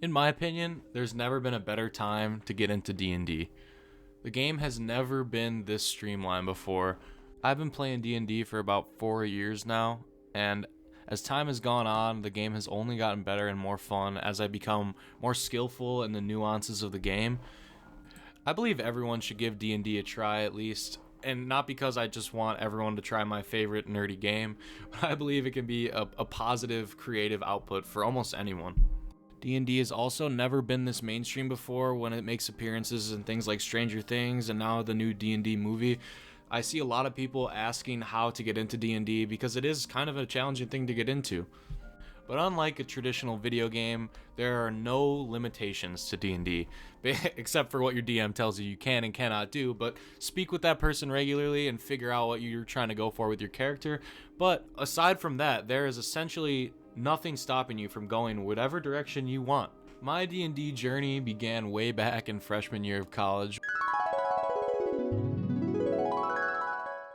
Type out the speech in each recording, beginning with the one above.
In my opinion, there's never been a better time to get into D&D. The game has never been this streamlined before. I've been playing D&D for about 4 years now, and as time has gone on, the game has only gotten better and more fun as I become more skillful in the nuances of the game. I believe everyone should give D&D a try at least, and not because I just want everyone to try my favorite nerdy game, but I believe it can be a positive creative output for almost anyone. D&D has also never been this mainstream before when it makes appearances in things like Stranger Things and now the new D&D movie. I see a lot of people asking how to get into D&D because it is kind of a challenging thing to get into. But unlike a traditional video game, there are no limitations to D&D, except for what your DM tells you can and cannot do, but speak with that person regularly and figure out what you're trying to go for with your character. But aside from that, there is essentially nothing stopping you from going whatever direction you want. My D&D journey began way back in freshman year of college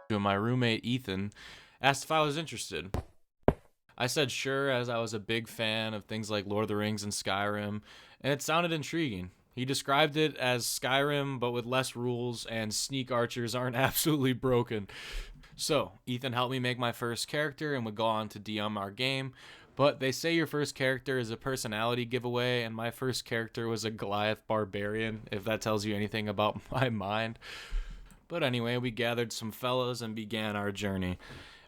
when my roommate Ethan asked if I was interested. I said sure, as I was a big fan of things like Lord of the Rings and Skyrim, and it sounded intriguing. He described it as Skyrim, but with less rules, and sneak archers aren't absolutely broken. So, Ethan helped me make my first character and would go on to DM our game, but they say your first character is a personality giveaway, and my first character was a Goliath barbarian, if that tells you anything about my mind. But anyway, we gathered some fellas and began our journey.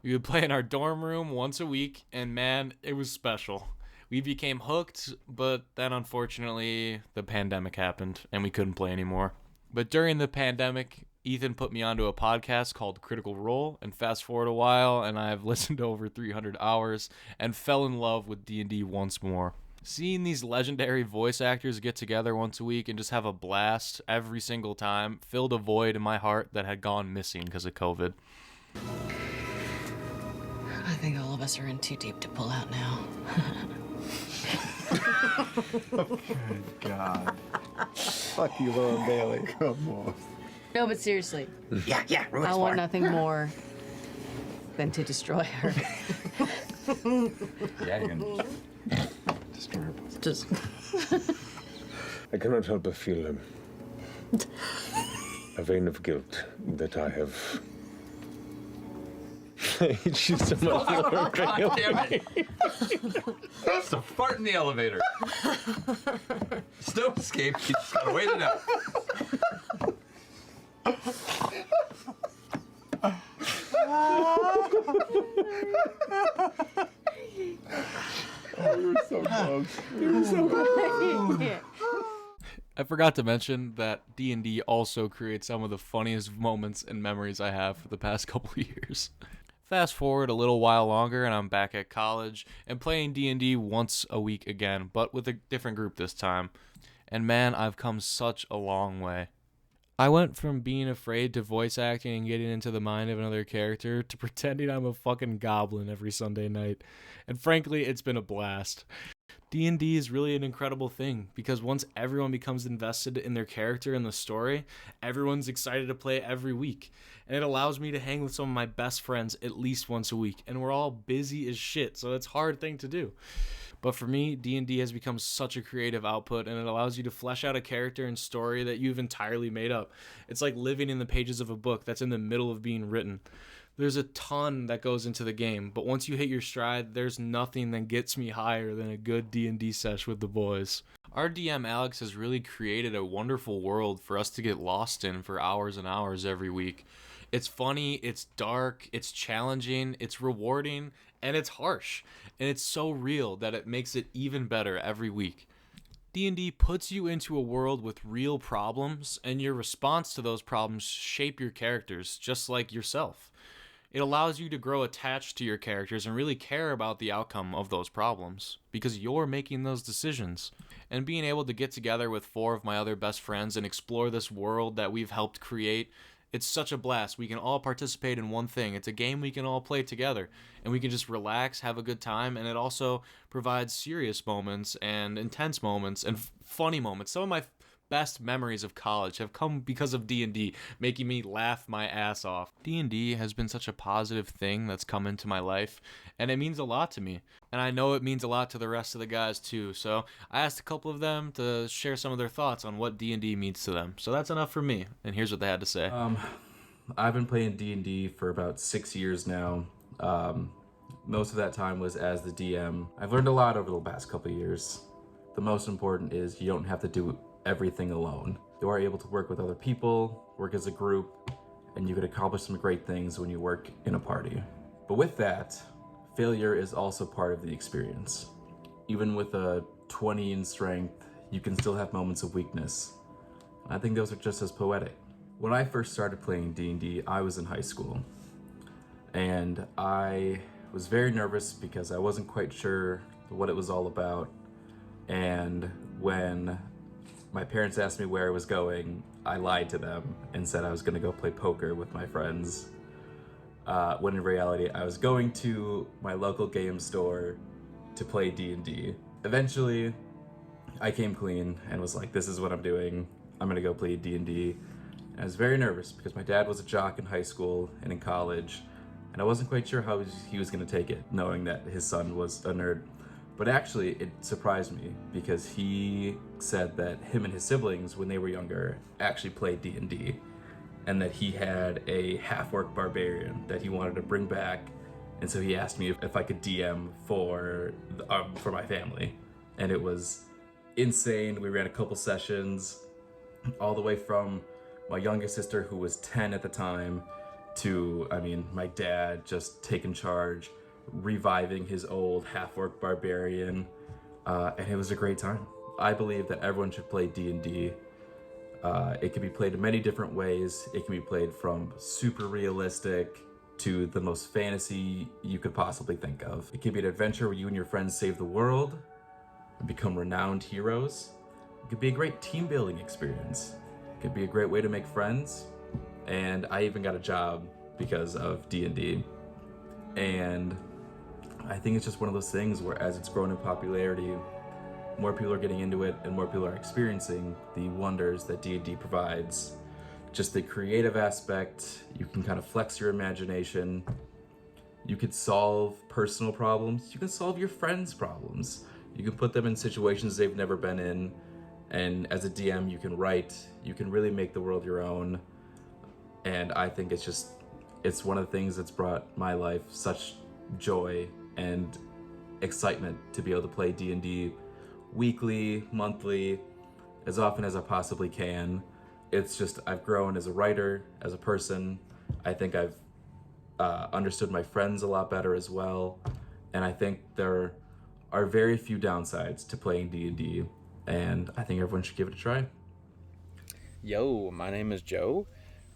We would play in our dorm room once a week, and man, it was special. We became hooked, but then unfortunately, the pandemic happened, and we couldn't play anymore. But during the pandemic, Ethan put me onto a podcast called Critical Role, and fast forward a while, and I've listened to over 300 hours, and fell in love with D&D once more. Seeing these legendary voice actors get together once a week and just have a blast every single time filled a void in my heart that had gone missing because of COVID. I think all of us are in too deep to pull out now. Good God. Fuck you, Lauren Bailey. Come on. No, but seriously. Yeah, I want nothing more than to destroy her. Yeah, you can destroy her. Just. I cannot help but feel a vein of guilt that I have. She's so much more. God damn it! It's a fart in the elevator. There's no escape. You just gotta wait it out. You were so close. You were so close. I forgot to mention that D&D also creates some of the funniest moments and memories I have for the past couple of years. Fast forward a little while longer and I'm back at college and playing D&D once a week again, but with a different group this time. And man, I've come such a long way. I went from being afraid to voice acting and getting into the mind of another character to pretending I'm a fucking goblin every Sunday night. And frankly, it's been a blast. D&D is really an incredible thing because once everyone becomes invested in their character and the story, everyone's excited to play every week. And it allows me to hang with some of my best friends at least once a week. And we're all busy as shit, so it's a hard thing to do. But for me, D&D has become such a creative output, and it allows you to flesh out a character and story that you've entirely made up. It's like living in the pages of a book that's in the middle of being written. There's a ton that goes into the game, but once you hit your stride, there's nothing that gets me higher than a good D&D sesh with the boys. Our DM Alex has really created a wonderful world for us to get lost in for hours and hours every week. It's funny, it's dark, it's challenging, it's rewarding, and it's harsh. And it's so real that it makes it even better every week. D&D puts you into a world with real problems, and your response to those problems shape your characters, just like yourself. It allows you to grow attached to your characters and really care about the outcome of those problems, because you're making those decisions. And being able to get together with 4 of my other best friends and explore this world that we've helped create, it's such a blast. We can all participate in one thing. It's a game we can all play together, and we can just relax, have a good time, and it also provides serious moments and intense moments and funny moments. Some of my best memories of college have come because of D&D, making me laugh my ass off. D&D has been such a positive thing that's come into my life, and it means a lot to me. And I know it means a lot to the rest of the guys too. So I asked a couple of them to share some of their thoughts on what D&D means to them. So that's enough for me, and here's what they had to say. I've been playing D&D for about 6 years now. Most of that time was as the DM. I've learned a lot over the past couple of years. The most important is you don't have to do everything alone. You are able to work with other people, work as a group, and you can accomplish some great things when you work in a party. But with that, failure is also part of the experience. Even with a 20 in strength, you can still have moments of weakness. I think those are just as poetic. When I first started playing D&D, I was in high school. And I was very nervous because I wasn't quite sure what it was all about. And when my parents asked me where I was going, I lied to them and said I was going to go play poker with my friends. When in reality, I was going to my local game store to play D&D. Eventually, I came clean and was like, this is what I'm doing. I'm going to go play D&D. And I was very nervous because my dad was a jock in high school and in college. And I wasn't quite sure how he was going to take it, knowing that his son was a nerd. But actually, it surprised me because he said that him and his siblings, when they were younger, actually played D&D. And that he had a half-orc barbarian that he wanted to bring back. And so he asked me if I could DM for my family. And it was insane. We ran a couple sessions, all the way from my youngest sister, who was 10 at the time, to, my dad just taking charge, reviving his old half-orc barbarian, and it was a great time. I believe that everyone should play D&D. It can be played in many different ways. It can be played from super realistic to the most fantasy you could possibly think of. It can be an adventure where you and your friends save the world and become renowned heroes. It could be a great team-building experience. It could be a great way to make friends. And I even got a job because of D&D. And I think it's just one of those things where as it's grown in popularity, more people are getting into it and more people are experiencing the wonders that D&D provides. Just the creative aspect, you can kind of flex your imagination. You could solve personal problems. You can solve your friends' problems. You can put them in situations they've never been in. And as a DM, you can write. You can really make the world your own. And I think it's one of the things that's brought my life such joy and excitement to be able to play D&D weekly, monthly, as often as I possibly can. It's just, I've grown as a writer, as a person. I think I've understood my friends a lot better as well. And I think there are very few downsides to playing D&D, and I think everyone should give it a try. Yo, my name is Joe.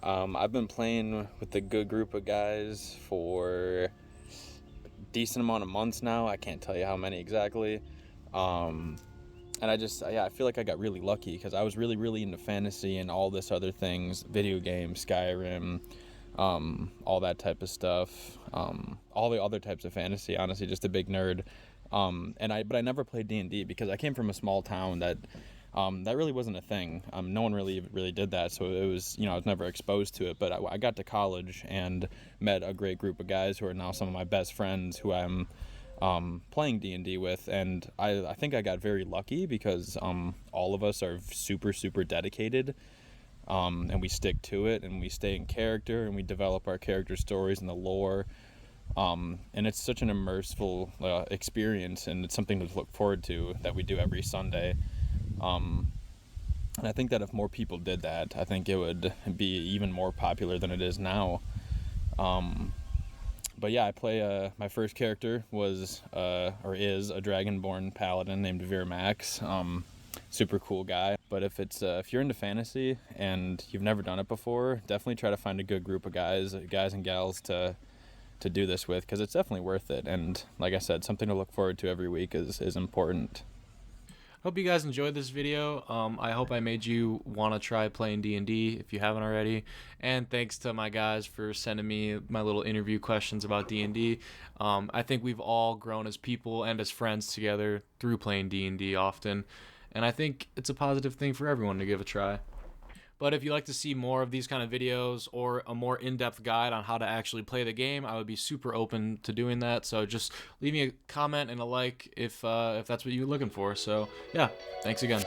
I've been playing with a good group of guys for a decent amount of months now. I can't tell you how many exactly. And I feel like I got really lucky because I was really, really into fantasy and all this other things, video games, Skyrim, all that type of stuff, all the other types of fantasy, honestly, just a big nerd. But I never played D&D because I came from a small town that really wasn't a thing. No one really did that, so it was, I was never exposed to it. But I got to college and met a great group of guys who are now some of my best friends who I'm playing D&D with, and I think I got very lucky because all of us are super, super dedicated, and we stick to it, and we stay in character, and we develop our character stories and the lore. And it's such an immersive experience, and it's something to look forward to that we do every Sunday. And I think that if more people did that, I think it would be even more popular than it is now. But yeah, I play, my first character was, or is, a Dragonborn paladin named Virmax. Super cool guy. But if you're into fantasy and you've never done it before, definitely try to find a good group of guys and gals to do this with, because it's definitely worth it. And like I said, something to look forward to every week is important. Hope you guys enjoyed this video. I hope I made you want to try playing D&D if you haven't already. And thanks to my guys for sending me my little interview questions about D&D. I think we've all grown as people and as friends together through playing D&D often. and I think it's a positive thing for everyone to give a try. But if you'd like to see more of these kind of videos or a more in-depth guide on how to actually play the game, I would be super open to doing that. So just leave me a comment and a like if that's what you're looking for. So yeah, thanks again.